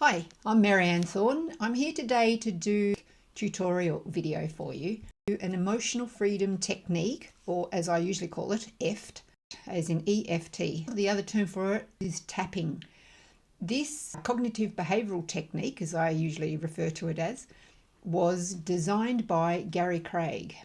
Hi, I'm Marianne Thorne. I'm here today to do a tutorial video for you. An emotional freedom technique, or as I usually call it, EFT, as in EFT. The other term for it is tapping. This cognitive behavioral technique, as I usually refer to it as, was designed by Gary Craig.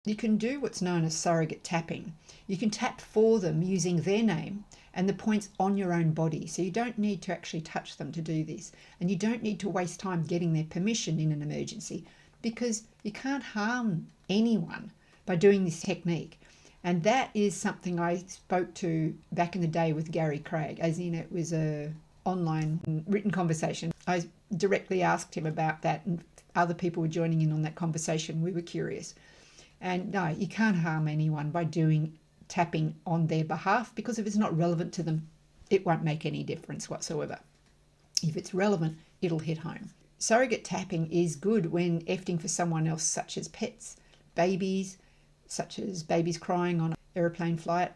You can do what's known as surrogate tapping. You can tap for them using their name and the points on your own body. So you don't need to actually touch them to do this. And you don't need to waste time getting their permission in an emergency, because you can't harm anyone by doing this technique. And that is something I spoke to back in the day with Gary Craig, as in it was a online written conversation. I directly asked him about that, and other people were joining in on that conversation. We were curious. And no, you can't harm anyone by doing tapping on their behalf, because if it's not relevant to them, it won't make any difference whatsoever. If it's relevant, it'll hit home. Surrogate tapping is good when EFTing for someone else, such as pets, babies, such as babies crying on an aeroplane flight,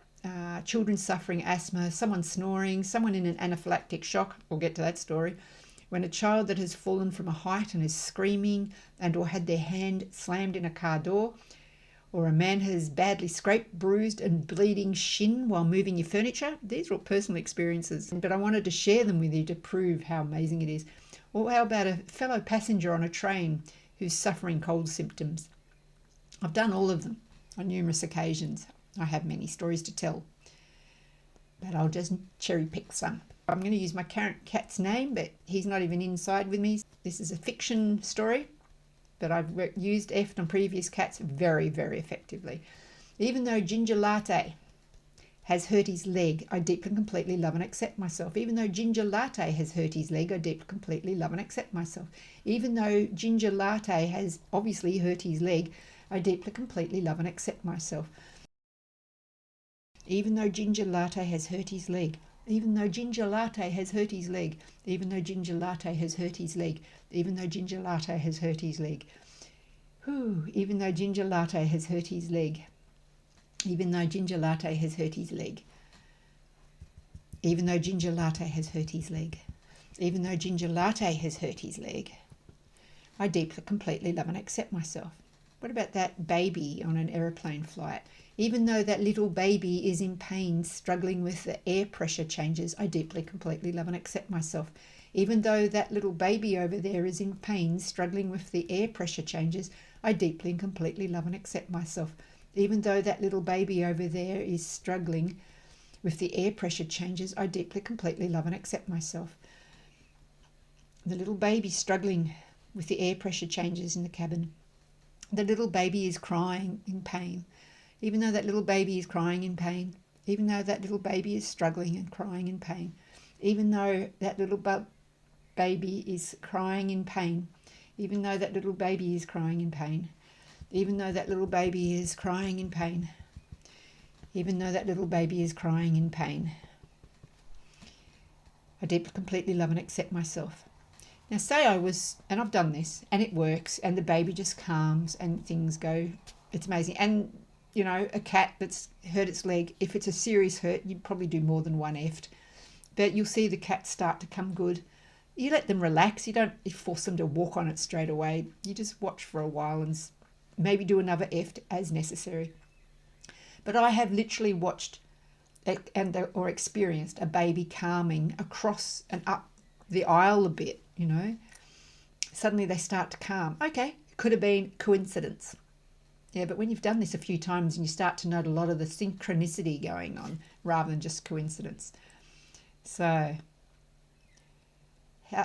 children suffering asthma, someone snoring, someone in an anaphylactic shock. We'll get to that story. When a child that has fallen from a height and is screaming and or had their hand slammed in a car door, or a man has badly scraped, bruised and bleeding shin while moving your furniture. These are all personal experiences, but I wanted to share them with you to prove how amazing it is. Or how about a fellow passenger on a train who's suffering cold symptoms? I've done all of them on numerous occasions. I have many stories to tell, but I'll just cherry pick some. I'm going to use my current cat's name, but he's not even inside with me. This is a fiction story, but I've used EFT on previous cats very, very effectively. Even though Ginger Latte has hurt his leg, I deeply and completely love and accept myself. Even though Ginger Latte has hurt his leg, I deeply completely love and accept myself. Even though Ginger Latte has obviously hurt his leg, I deeply completely love and accept myself. Even though Ginger Latte has hurt his leg, even though Ginger Latte has hurt his leg, even though Ginger Latte has hurt his leg, even though Ginger Latte has hurt his leg. Even though Ginger Latte has hurt his leg, even though Ginger Latte has hurt his leg, even though Ginger Latte has hurt his leg, even though Ginger Latte has hurt his leg, I deeply, completely love and accept myself. What about that baby on an aeroplane flight? Even though that little baby is in pain, struggling with the air pressure changes, I deeply, completely love and accept myself. Even though that little baby over there is in pain, struggling with the air pressure changes, I deeply and completely love and accept myself. Even though that little baby over there is struggling with the air pressure changes, I deeply, completely love and accept myself. The little baby struggling with the air pressure changes in the cabin. The little baby is crying in pain. Even though that little baby is crying in pain, even though that little baby is struggling and crying in pain, even though that little baby is crying in pain, even though that little baby is crying in pain, even though that little baby is crying in pain, even though that little baby is crying in pain, I deeply, completely love and accept myself. Now say I was, and I've done this, and it works, and the baby just calms and things go, it's amazing. And you know, a cat that's hurt its leg, if it's a serious hurt, you'd probably do more than one EFT. But you'll see the cat start to come good. You let them relax. You don't force them to walk on it straight away. You just watch for a while and maybe do another EFT as necessary. But I have literally watched or experienced a baby calming across and up the aisle a bit, you know. Suddenly they start to calm. Okay, could have been coincidence. Yeah, but when you've done this a few times and you start to note a lot of the synchronicity going on rather than just coincidence. So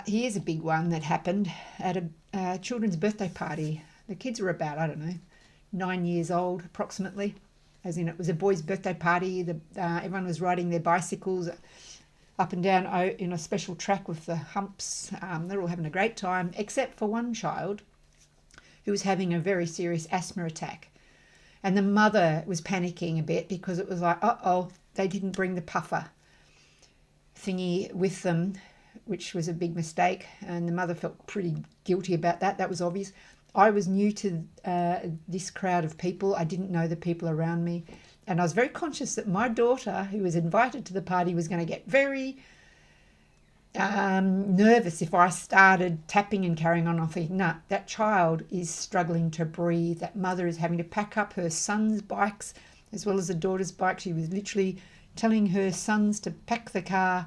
here's a big one that happened at a children's birthday party. The kids were about, 9 years old approximately, as in it was a boys' birthday party. Everyone was riding their bicycles up and down in a special track with the humps. They're all having a great time, except for one child who was having a very serious asthma attack. And the mother was panicking a bit because it was like, they didn't bring the puffer thingy with them, which was a big mistake. And the mother felt pretty guilty about that. That was obvious. I was new to this crowd of people. I didn't know the people around me. And I was very conscious that my daughter, who was invited to the party, was going to get very nervous if I started tapping and carrying on. I think, nah, that child is struggling to breathe. That mother is having to pack up her son's bikes as well as the daughter's bike. She was literally telling her sons to pack the car.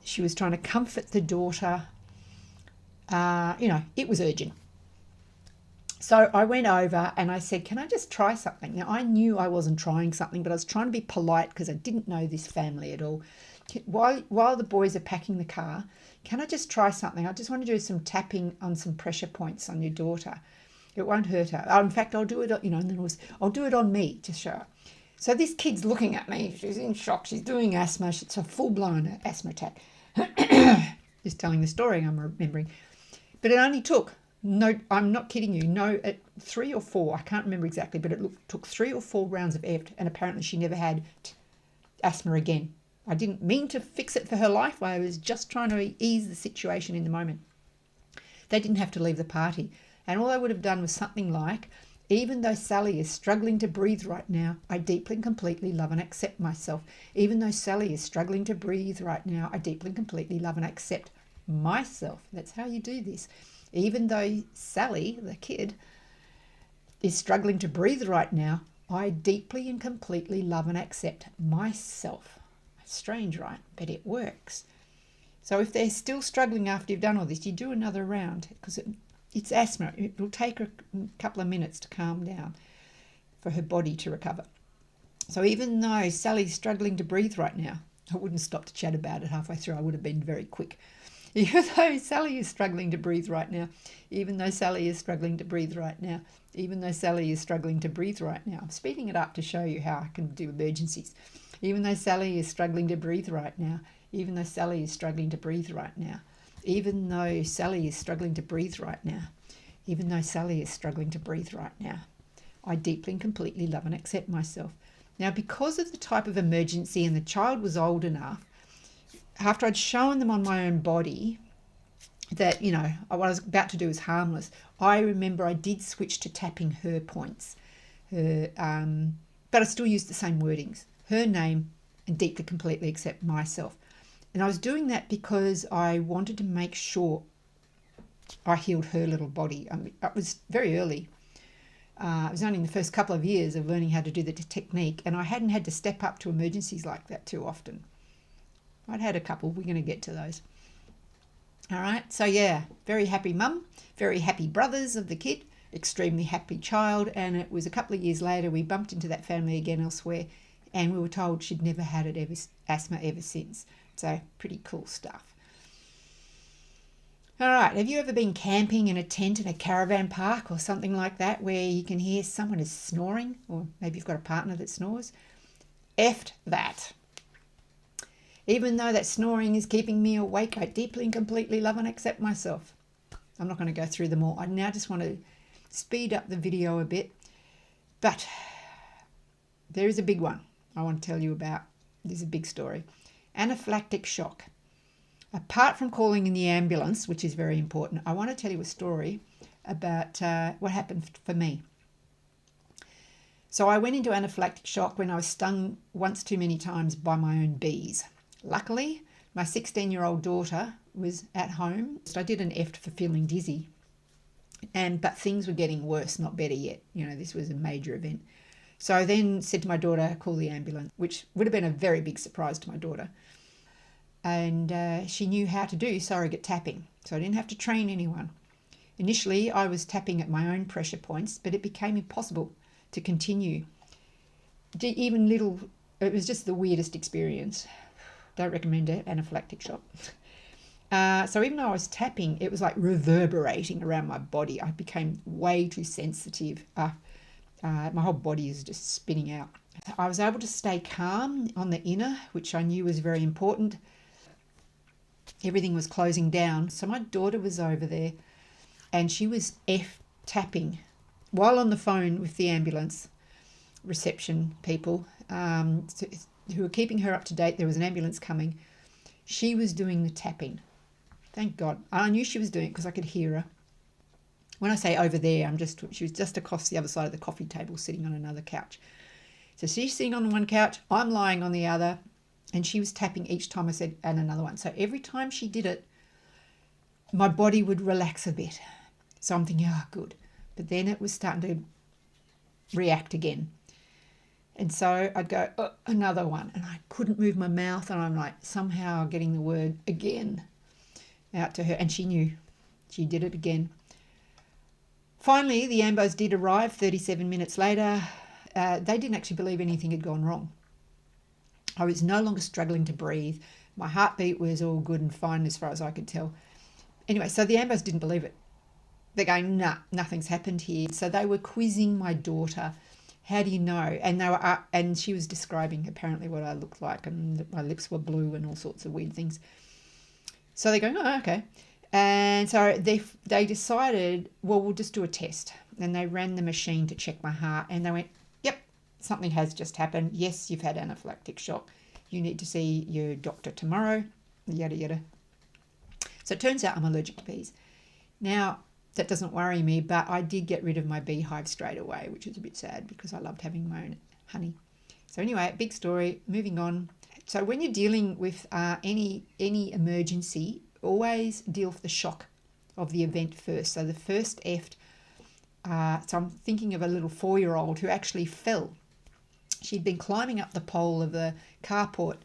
She was trying to comfort the daughter. It was urgent. So I went over and I said, can I just try something? Now, I knew I wasn't trying something, but I was trying to be polite because I didn't know this family at all. While the boys are packing the car, can I just try something? I just want to do some tapping on some pressure points on your daughter. It won't hurt her. In fact, I'll do it, and then I'll do it on me to show her. So this kid's looking at me. She's in shock. She's doing asthma. It's a full-blown asthma attack. Just telling the story I'm remembering. But it only took, no, I'm not kidding you, 3 or 4, I can't remember exactly, but it took 3 or 4 rounds of EFT, and apparently she never had asthma again. I didn't mean to fix it for her life. I was just trying to ease the situation in the moment. They didn't have to leave the party. And all I would have done was something like, even though Sally is struggling to breathe right now, I deeply and completely love and accept myself. Even though Sally is struggling to breathe right now, I deeply and completely love and accept myself. That's how you do this. Even though Sally, the kid, is struggling to breathe right now, I deeply and completely love and accept myself. Strange, right? But it works. So if they're still struggling after you've done all this, you do another round because it's asthma. It will take a couple of minutes to calm down for her body to recover. So even though Sally's struggling to breathe right now, I wouldn't stop to chat about it halfway through. I would have been very quick. Even though Sally is struggling to breathe right now, even though Sally is struggling to breathe right now, even though Sally is struggling to breathe right now. I'm speeding it up to show you how I can do emergencies. Even though Sally is struggling to breathe right now, even though Sally is struggling to breathe right now, even though Sally is struggling to breathe right now, even though Sally is struggling to breathe right now, I deeply and completely love and accept myself. Now, because of the type of emergency and the child was old enough, after I'd shown them on my own body that, what I was about to do was harmless, I remember I did switch to tapping her points, but I still used the same wordings, her name, and deeply, completely accept myself. And I was doing that because I wanted to make sure I healed her little body. It was very early. It was only in the first couple of years of learning how to do the technique, and I hadn't had to step up to emergencies like that too often. I'd had a couple. We're going to get to those. All right. So, yeah, very happy mum, very happy brothers of the kid, extremely happy child. And it was a couple of years later we bumped into that family again elsewhere, and we were told she'd never had asthma ever since. So, pretty cool stuff. All right. Have you ever been camping in a tent in a caravan park or something like that where you can hear someone is snoring, or maybe you've got a partner that snores? Effed that. Even though that snoring is keeping me awake, I deeply and completely love and accept myself. I'm not going to go through them all. I now just want to speed up the video a bit. But there is a big one I want to tell you about. This is a big story. Anaphylactic shock. Apart from calling in the ambulance, which is very important, I want to tell you a story about what happened for me. So I went into anaphylactic shock when I was stung once too many times by my own bees. Luckily, my 16-year-old daughter was at home. So I did an EFT for feeling dizzy, but things were getting worse, not better yet. This was a major event. So I then said to my daughter, call the ambulance, which would have been a very big surprise to my daughter. And she knew how to do surrogate tapping, so I didn't have to train anyone. Initially, I was tapping at my own pressure points, but it became impossible to continue. It was just the weirdest experience. Don't recommend it, anaphylactic shock. So even though I was tapping, it was like reverberating around my body. I became way too sensitive. My whole body is just spinning out. I was able to stay calm on the inner, which I knew was very important. Everything was closing down. So my daughter was over there and she was tapping while on the phone with the ambulance reception people who were keeping her up to date. There was an ambulance coming. She was doing the tapping. Thank God. I knew she was doing it because I could hear her. When I say over there, she was just across the other side of the coffee table sitting on another couch. So she's sitting on one couch, I'm lying on the other, And she was tapping each time I said, and another one. So every time she did it, my body would relax a bit. So I'm thinking, oh, good. But then it was starting to react again. And so I'd go, oh, another one. And I couldn't move my mouth. And I'm like somehow getting the word again out to her. And she knew. She did it again. Finally, the ambos did arrive 37 minutes later. They didn't actually believe anything had gone wrong. I was no longer struggling to breathe. My heartbeat was all good and fine as far as I could tell. Anyway, so the ambos didn't believe it. They're going, nah, nothing's happened here. So they were quizzing my daughter. How do you know? And they were, and she was describing apparently what I looked like, and my lips were blue and all sorts of weird things. So they're going, oh, okay. And so they decided, well, we'll just do a test. And they ran the machine to check my heart, and they went, yep, something has just happened. Yes, you've had anaphylactic shock. You need to see your doctor tomorrow, yada, yada. So it turns out I'm allergic to bees. Now, that doesn't worry me, but I did get rid of my beehive straight away, which is a bit sad because I loved having my own honey. So anyway, big story, moving on. So when you're dealing with any emergency, always deal with the shock of the event first. So the first EFT, so I'm thinking of a little 4-year-old who actually fell. She'd been climbing up the pole of the carport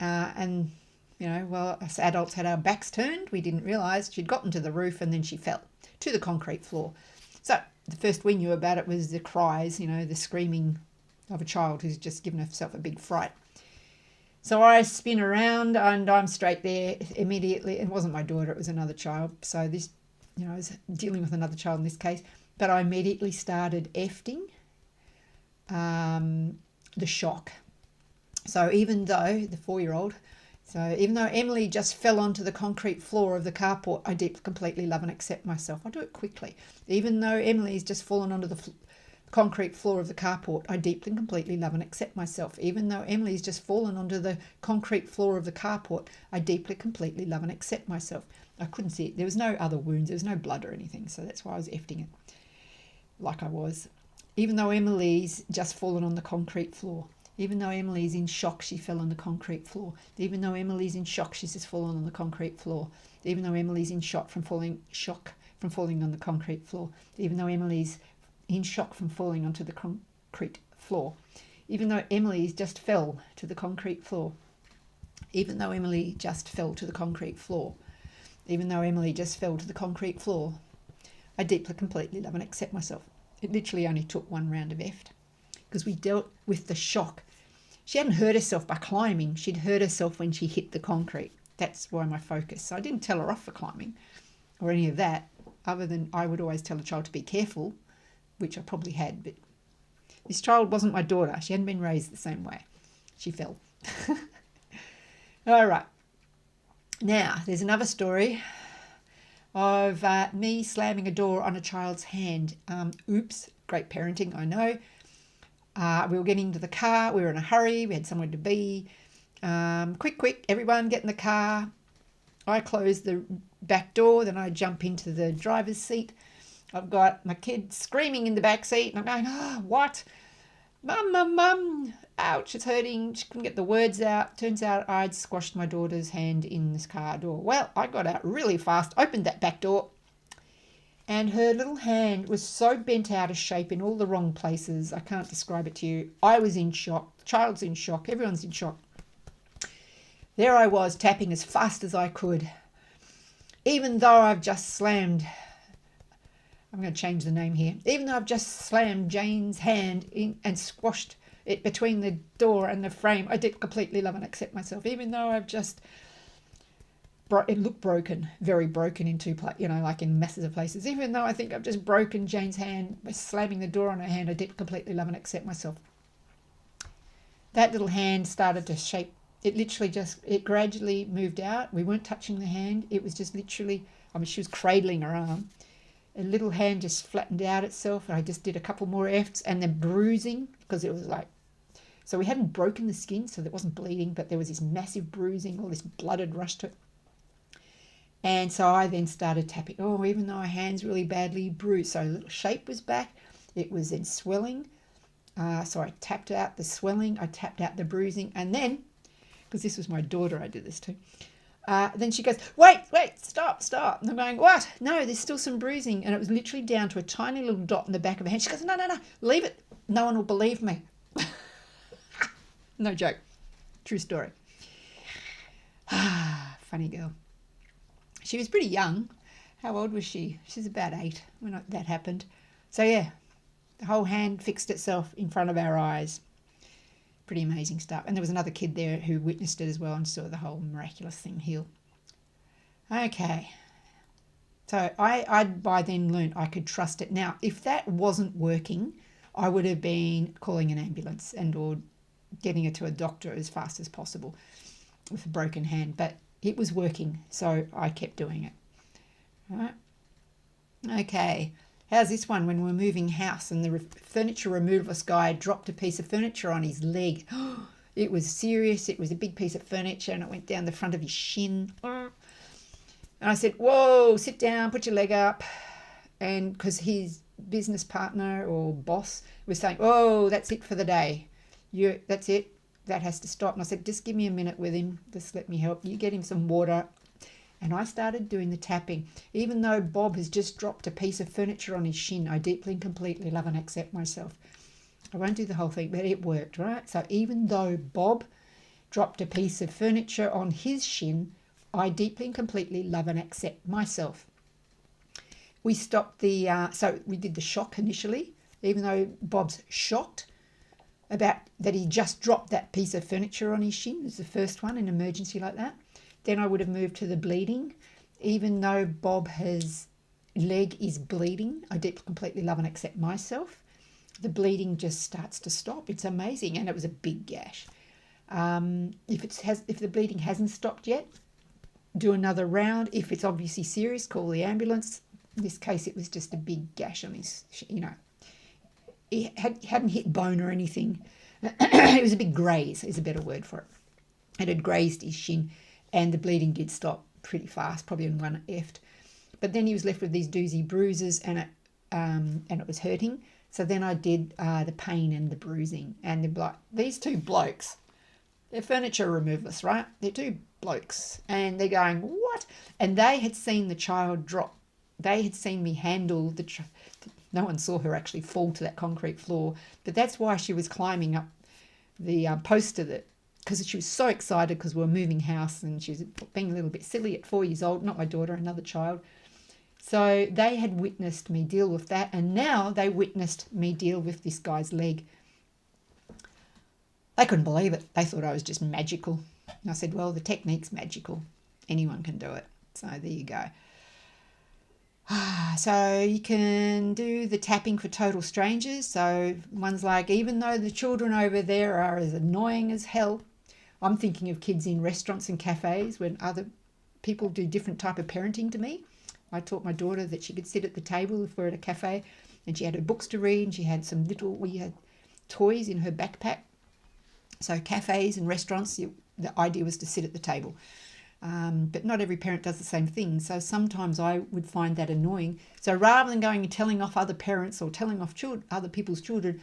and, you know, well, us adults had our backs turned. We didn't realise she'd gotten to the roof and then she fell to the concrete floor. So the first we knew about it was the cries, you know, the screaming of a child who's just given herself a big fright. So I spin around and I'm straight there immediately. It wasn't my daughter, it was another child. So this, you know, I was dealing with another child in this case. But I immediately started EFTing the shock. So even though the 4-year-old, so even though Emily just fell onto the concrete floor of the carport, I deeply, completely love and accept myself. I do it quickly. Even though Emily's just fallen onto the concrete floor of the carport, I deeply and completely love and accept myself. Even though Emily's just fallen onto the concrete floor of the carport, I deeply, completely love and accept myself. I couldn't see it. There was no other wounds. There was no blood or anything. So that's why I was EFTing it like I was. Even though Emily's just fallen on the concrete floor. Even though Emily's in shock, she fell on the concrete floor. Even though Emily's in shock, she's just fallen on the concrete floor. Even though Emily's in shock from falling on the concrete floor. Even though Emily's in shock from falling onto the concrete floor. Even though Emily's just fell to the concrete floor. Even though Emily just fell to the concrete floor. Even though Emily just fell to the concrete floor. I deeply, completely love and accept myself. It literally only took one round of EFT. Because we dealt with the shock. She hadn't hurt herself by climbing. She'd hurt herself when she hit the concrete. That's why my focus. So I didn't tell her off for climbing or any of that, other than I would always tell a child to be careful, which I probably had. But this child wasn't my daughter. She hadn't been raised the same way. She fell. All right. Now, there's another story of me slamming a door on a child's hand. Oops, great parenting, I know. We were getting into the car. We were in a hurry. We had somewhere to be. Quick, everyone get in the car. I close the back door. Then I jump into the driver's seat. I've got my kid screaming in the back seat. And I'm going, oh, what? Mum. Ouch, it's hurting. She couldn't get the words out. Turns out I'd squashed my daughter's hand in this car door. Well, I got out really fast, opened that back door. And her little hand was so bent out of shape in all the wrong places. I can't describe it to you. I was in shock. The child's in shock. Everyone's in shock. There I was, tapping as fast as I could. Even though I've just slammed, I'm going to change the name here. Even though I've just slammed Jane's hand in and squashed it between the door and the frame, I did completely love and accept myself. Even though I've just... It looked broken, very broken in two places, you know, like in masses of places. Even though I think I've just broken Jane's hand by slamming the door on her hand, I did completely love and accept myself. That little hand started to shape. It gradually moved out. We weren't touching the hand. It was just literally, she was cradling her arm. A little hand just flattened out itself. And I just did a couple more EFTs and then bruising because it was like, so we hadn't broken the skin, so it wasn't bleeding, but there was this massive bruising, all this blood had rushed to it. And so I then started tapping. Oh, even though our hand's really badly bruised. So a little shape was back. It was then swelling. So I tapped out the swelling. I tapped out the bruising. And then because this was my daughter I did this to. Then she goes, wait, stop. And I'm going, what? No, there's still some bruising. And it was literally down to a tiny little dot in the back of her hand. She goes, no, leave it. No one will believe me. No joke. True story. Funny girl. She was pretty young. How old was she? She's about 8 when that happened. So yeah, the whole hand fixed itself in front of our eyes. Pretty amazing stuff. And there was another kid there who witnessed it as well and saw the whole miraculous thing heal. Okay. So I'd by then learned I could trust it. Now, if that wasn't working, I would have been calling an ambulance and or getting her to a doctor as fast as possible with a broken hand. But it was working, so I kept doing it. All right. Okay. How's this one? When we're moving house and the furniture removalist guy dropped a piece of furniture on his leg. It was serious. It was a big piece of furniture and it went down the front of his shin. And I said, whoa, sit down, put your leg up. And because his business partner or boss was saying, oh, that's it for the day. That's it. That has to stop. And I said, just give me a minute with him. Just let me help. You get him some water. And I started doing the tapping. Even though Bob has just dropped a piece of furniture on his shin, I deeply and completely love and accept myself. I won't do the whole thing, but it worked, right? So even though Bob dropped a piece of furniture on his shin, I deeply and completely love and accept myself. We stopped so we did the shock initially, even though Bob's shocked about that he just dropped that piece of furniture on his shin. It was the first one, an emergency like that. Then I would have moved to the bleeding. Even though Bob's leg is bleeding, I deeply, completely love and accept myself. The bleeding just starts to stop. It's amazing. And it was a big gash. If the bleeding hasn't stopped yet, do another round. If it's obviously serious, call the ambulance. In this case, it was just a big gash on his, it hadn't hit bone or anything. It was a big graze, is a better word for it. It had grazed his shin. And the bleeding did stop pretty fast, probably in one EFT. But then he was left with these doozy bruises and it was hurting. So then I did the pain and the bruising. And these two blokes, they're furniture removalists, right? They're two blokes. And they're going, what? And they had seen the child drop. They had seen me handle no one saw her actually fall to that concrete floor. But that's why she was climbing up the poster because she was so excited because we were moving house and she was being a little bit silly at 4 years old, not my daughter, another child. So they had witnessed me deal with that and now they witnessed me deal with this guy's leg. They couldn't believe it. They thought I was just magical. And I said, well, the technique's magical. Anyone can do it. So there you go. So you can do the tapping for total strangers. So one's like, even though the children over there are as annoying as hell, I'm thinking of kids in restaurants and cafes when other people do different type of parenting to me. I taught my daughter that she could sit at the table if we're at a cafe and she had her books to read and she had we had toys in her backpack. So cafes and restaurants, the idea was to sit at the table. But not every parent does the same thing. So sometimes I would find that annoying. So rather than going and telling off other parents or telling off other people's children,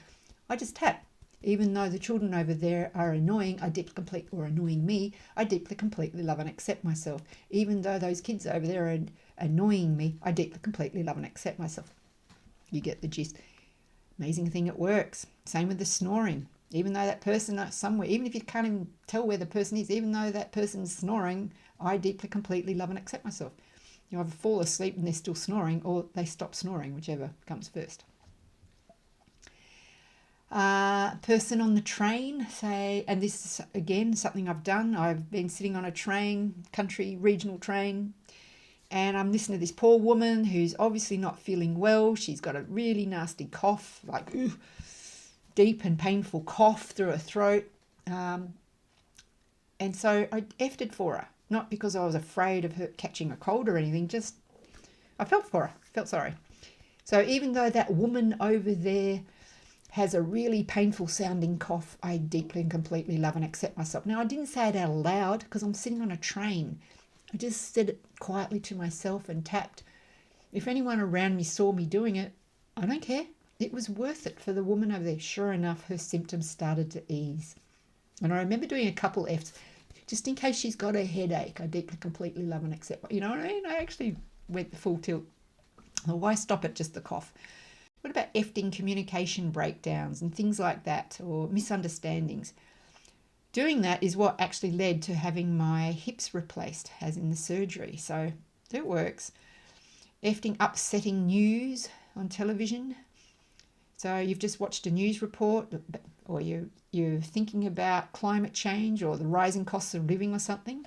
I just tap. Even though the children over there are annoying, annoying me, I deeply, completely love and accept myself. Even though those kids over there are annoying me, I deeply, completely love and accept myself. You get the gist. Amazing thing, it works. Same with the snoring. Even though that person is somewhere, even if you can't even tell where the person is, even though that person's snoring, I deeply, completely love and accept myself. You either fall asleep and they're still snoring or they stop snoring, whichever comes first. Person on the train, say, and this is again something I've done. I've been sitting on a train, country regional train, and I'm listening to this poor woman who's obviously not feeling well. She's got a really nasty cough, like deep and painful cough through her throat. And so I EFT'd for her, not because I was afraid of her catching a cold or anything, just I felt for her, felt sorry. So even though that woman over there has a really painful sounding cough, I deeply and completely love and accept myself. Now, I didn't say it out loud because I'm sitting on a train. I just said it quietly to myself and tapped. If anyone around me saw me doing it, I don't care. It was worth it for the woman over there. Sure enough, her symptoms started to ease. And I remember doing a couple EFTs. just in case she's got a headache. I deeply, completely love and accept. You know what I mean? I actually went the full tilt. Well, why stop at just the cough? What about EFTing communication breakdowns and things like that, or misunderstandings? Doing that is what actually led to having my hips replaced, as in the surgery. So it works. EFTing upsetting news on television. So you've just watched a news report, or you're thinking about climate change or the rising costs of living or something.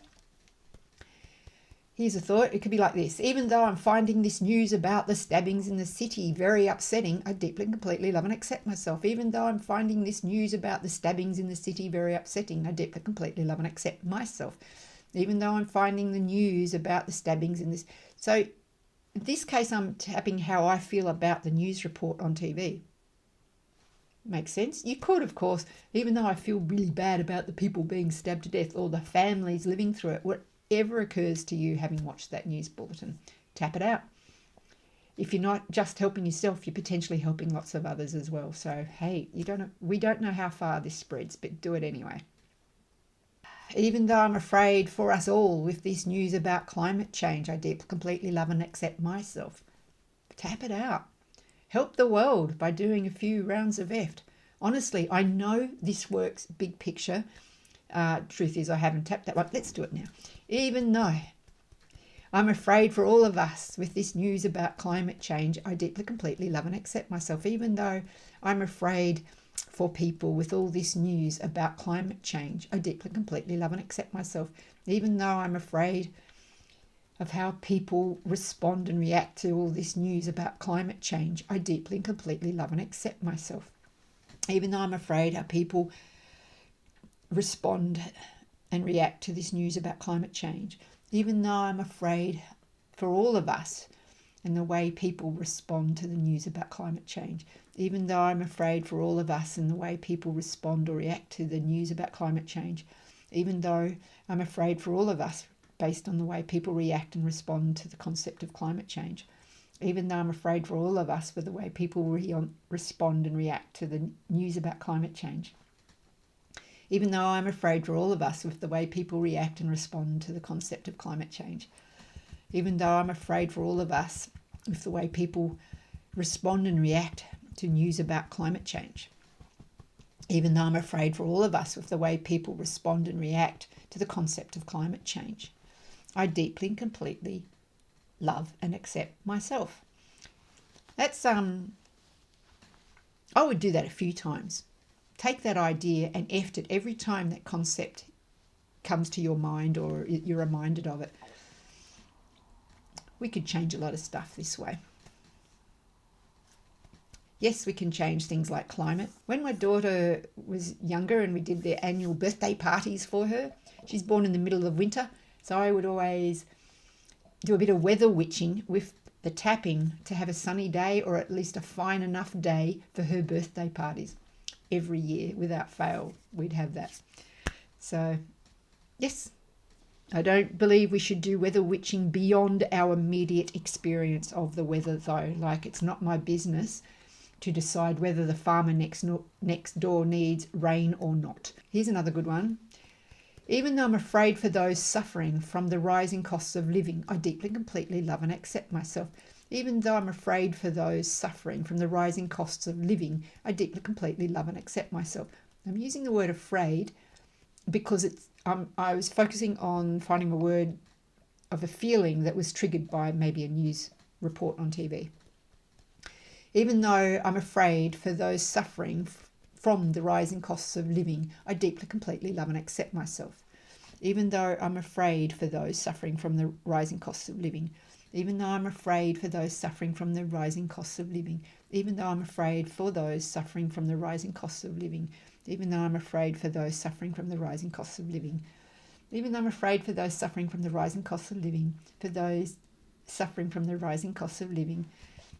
Here's a thought. It could be like this. Even though I'm finding this news about the stabbings in the city very upsetting, I deeply and completely love and accept myself. Even though I'm finding this news about the stabbings in the city very upsetting, I deeply and completely love and accept myself. Even though I'm finding the news about the stabbings in this. So in this case, I'm tapping how I feel about the news report on TV. Makes sense? You could, of course, even though I feel really bad about the people being stabbed to death or the families living through it, whatever occurs to you having watched that news bulletin, tap it out. If you're not just helping yourself, you're potentially helping lots of others as well. So, hey, we don't know how far this spreads, but do it anyway. Even though I'm afraid for us all with this news about climate change, I deeply, completely love and accept myself. Tap it out. Help the world by doing a few rounds of EFT. Honestly, I know this works big picture. Truth is, I haven't tapped that one. Let's do it now. Even though I'm afraid for all of us with this news about climate change, I deeply, completely love and accept myself. Even though I'm afraid for people with all this news about climate change, I deeply, completely love and accept myself. Even though I'm afraid of how people respond and react to all this news about climate change, I deeply and completely love and accept myself. Even though I'm afraid how people respond and react to this news about climate change, even though I'm afraid for all of us and the way people respond to the news about climate change, even though I'm afraid for all of us and the way people respond or react to the news about climate change, even though I'm afraid for all of us based on the way people react and respond to the concept of climate change, even though I'm afraid for all of us for the way people respond and react to the news about climate change, even though I'm afraid for all of us with the way people react and respond to the concept of climate change, even though I'm afraid for all of us with the way people respond and react to news about climate change, even though I'm afraid for all of us with the way people respond and react to the concept of climate change, I deeply and completely love and accept myself. That's I would do that a few times. Take that idea and EFT it every time that concept comes to your mind or you're reminded of it. We could change a lot of stuff this way. Yes, we can change things like climate. When my daughter was younger and we did their annual birthday parties for her, she's born in the middle of winter, so I would always do a bit of weather witching with the tapping to have a sunny day or at least a fine enough day for her birthday parties. Every year, without fail, we'd have that. So, yes, I don't believe we should do weather witching beyond our immediate experience of the weather, though. Like, it's not my business to decide whether the farmer next door needs rain or not. Here's another good one. Even though I'm afraid for those suffering from the rising costs of living, I deeply and completely love and accept myself. Even though I'm afraid for those suffering from the rising costs of living, I deeply and completely love and accept myself. I'm using the word afraid because I was focusing on finding a word of a feeling that was triggered by maybe a news report on TV. Even though I'm afraid for those suffering from the rising costs of living, I deeply, completely love and accept myself. Even though I'm afraid for those suffering from the rising costs of living, even though I'm afraid for those suffering from the rising costs of living, even though I'm afraid for those suffering from the rising costs of living, even though I'm afraid for those suffering from the rising costs of living, even though I'm afraid for those suffering from the rising costs of living, for those suffering from the rising costs of living,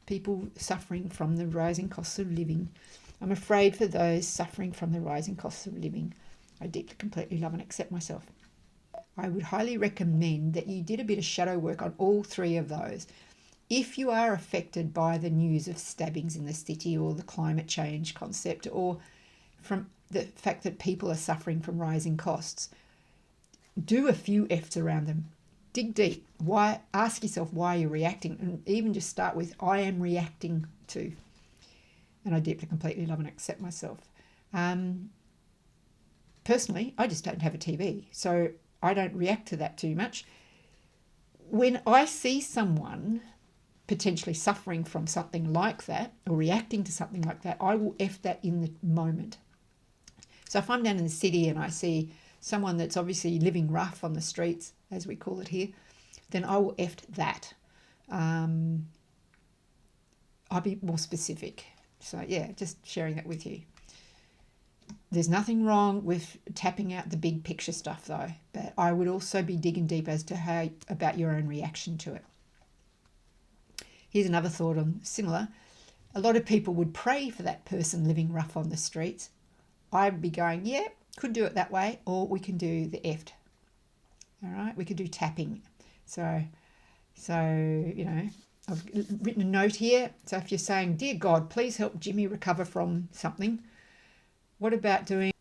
people suffering from the rising costs of living, I'm afraid for those suffering from the rising costs of living. I deeply, completely love and accept myself. I would highly recommend that you did a bit of shadow work on all three of those. If you are affected by the news of stabbings in the city or the climate change concept or from the fact that people are suffering from rising costs, do a few F's around them. Dig deep. Why? Ask yourself why you're reacting, and even just start with I am reacting to, and I deeply, completely love and accept myself. Personally, I just don't have a TV, so I don't react to that too much. When I see someone potentially suffering from something like that or reacting to something like that, I will F that in the moment. So if I'm down in the city and I see someone that's obviously living rough on the streets, as we call it here, then I will F that. I'll be more specific. So yeah, just sharing that with you. There's nothing wrong with tapping out the big picture stuff though, but I would also be digging deep as to how about your own reaction to it. Here's another thought on similar. A lot of people would pray for that person living rough on the streets. I'd be going, yeah, could do it that way, or we can do the EFT. All right, we could do tapping. So you know, I've written a note here. So if you're saying, dear God, please help Jimmy recover from something, what about doing,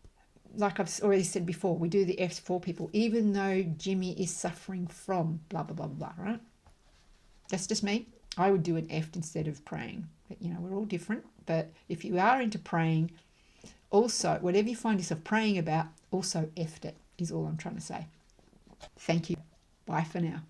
like I've already said before, we do the F's for people, even though Jimmy is suffering from blah, blah, blah, blah, right? That's just me. I would do an F instead of praying. But, you know, we're all different. But if you are into praying, also, whatever you find yourself praying about, also F'd it, is all I'm trying to say. Thank you. Bye for now.